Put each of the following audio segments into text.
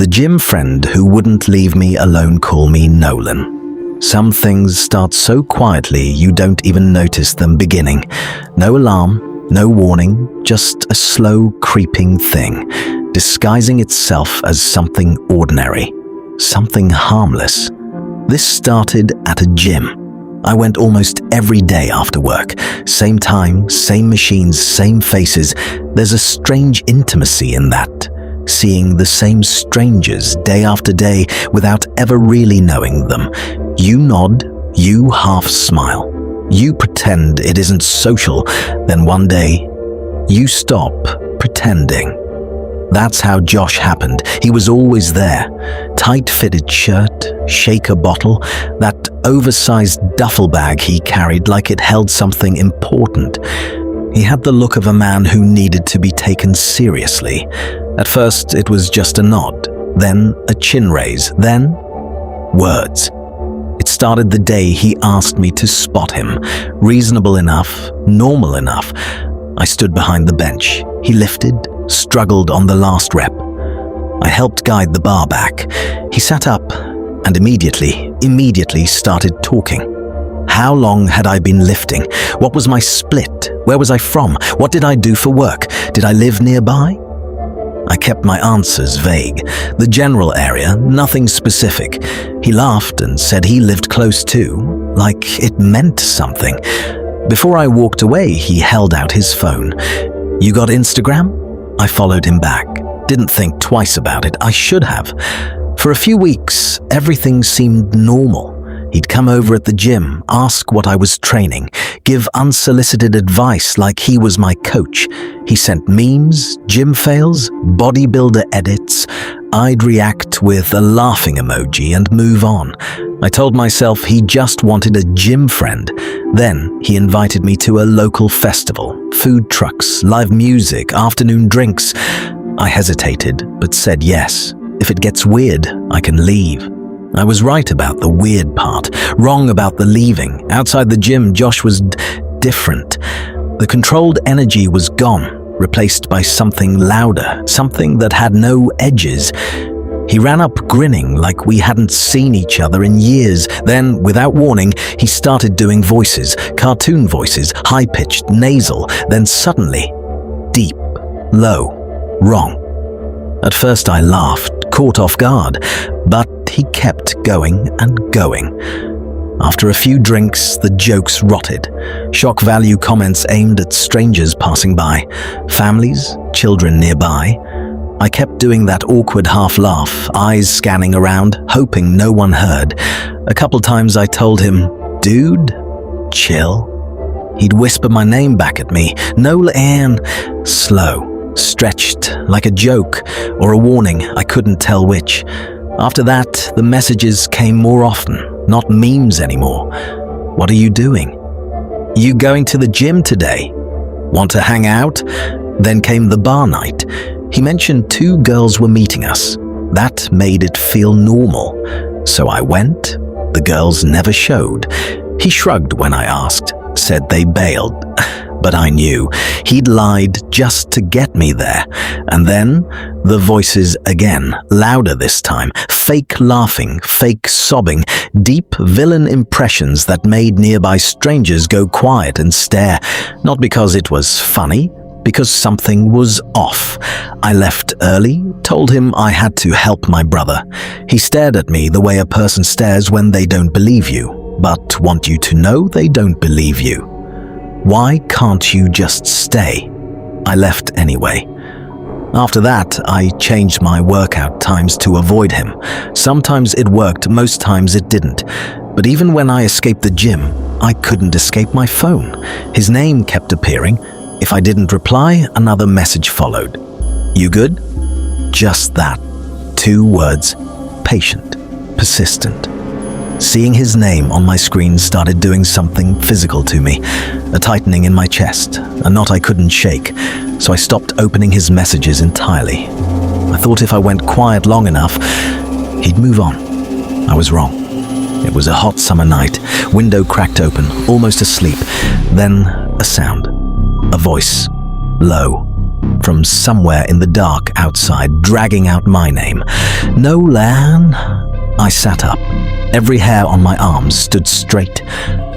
The gym friend who wouldn't leave me alone call me Nolan. Some things start so quietly you don't even notice them beginning. No alarm, no warning, just a slow creeping thing, disguising itself as something ordinary, something harmless. This started at a gym. I went almost every day after work. Same time, same machines, same faces. There's a strange intimacy in that. Seeing the same strangers day after day without ever really knowing them. You nod, you half smile. You pretend it isn't social, then one day, you stop pretending. That's how Josh happened. He was always there. Tight-fitted shirt, shaker bottle, that oversized duffel bag he carried like it held something important. He had the look of a man who needed to be taken seriously. At first, it was just a nod, then a chin raise, then words. It started the day he asked me to spot him. Reasonable enough, normal enough. I stood behind the bench. He lifted, struggled on the last rep. I helped guide the bar back. He sat up and immediately started talking. How long had I been lifting? What was my split? Where was I from? What did I do for work? Did I live nearby? I kept my answers vague. The general area, nothing specific. He laughed and said he lived close too, like it meant something. Before I walked away, he held out his phone. "You got Instagram?" I followed him back. Didn't think twice about it. I should have. For a few weeks, everything seemed normal. He'd come over at the gym, ask what I was training, give unsolicited advice like he was my coach. He sent memes, gym fails, bodybuilder edits. I'd react with a laughing emoji and move on. I told myself he just wanted a gym friend. Then he invited me to a local festival, food trucks, live music, afternoon drinks. I hesitated, but said yes. If it gets weird, I can leave. I was right about the weird part, wrong about the leaving. Outside the gym, Josh was different. The controlled energy was gone, replaced by something louder, something that had no edges. He ran up grinning like we hadn't seen each other in years. Then, without warning, he started doing voices, cartoon voices, high-pitched, nasal, then suddenly, deep, low, wrong. At first I laughed, caught off guard, but he kept going and going. After a few drinks, the jokes rotted. Shock value comments aimed at strangers passing by, families, children nearby. I kept doing that awkward half laugh, eyes scanning around, hoping no one heard. A couple times I told him, "Dude, chill." He'd whisper my name back at me, Nolan, slow, stretched, like a joke or a warning, I couldn't tell which. After that, the messages came more often, not memes anymore. "What are you doing?" "You going to the gym today? Want to hang out?" Then came the bar night. He mentioned 2 girls were meeting us. That made it feel normal. So I went. The girls never showed. He shrugged when I asked, said they bailed. But I knew he'd lied just to get me there. And then the voices again, louder this time, fake laughing, fake sobbing, deep villain impressions that made nearby strangers go quiet and stare, not because it was funny, because something was off. I left early, told him I had to help my brother. He stared at me the way a person stares when they don't believe you, but want you to know they don't believe you. Why can't you just stay? I left anyway. After that, I changed my workout times to avoid him. Sometimes it worked, most times it didn't. But even when I escaped the gym, I couldn't escape my phone. His name kept appearing. If I didn't reply, another message followed. "You good?" Just that. 2 words. Patient. Persistent. Seeing his name on my screen started doing something physical to me, a tightening in my chest, a knot I couldn't shake, so I stopped opening his messages entirely. I thought if I went quiet long enough, he'd move on. I was wrong. It was a hot summer night, window cracked open, almost asleep. Then a sound, a voice, low, from somewhere in the dark outside, dragging out my name. Nolan. I sat up. Every hair on my arms stood straight.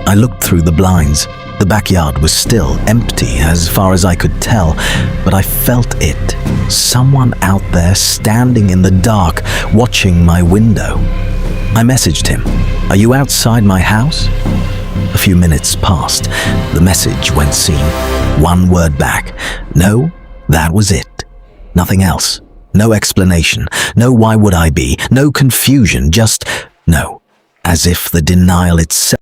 I looked through the blinds. The backyard was still empty as far as I could tell, but I felt it. Someone out there standing in the dark, watching my window. I messaged him. "Are you outside my house?" A few minutes passed. The message went seen. One word back. No, that was it. Nothing else. No explanation. No why would I be. No confusion. Just no. As if the denial itself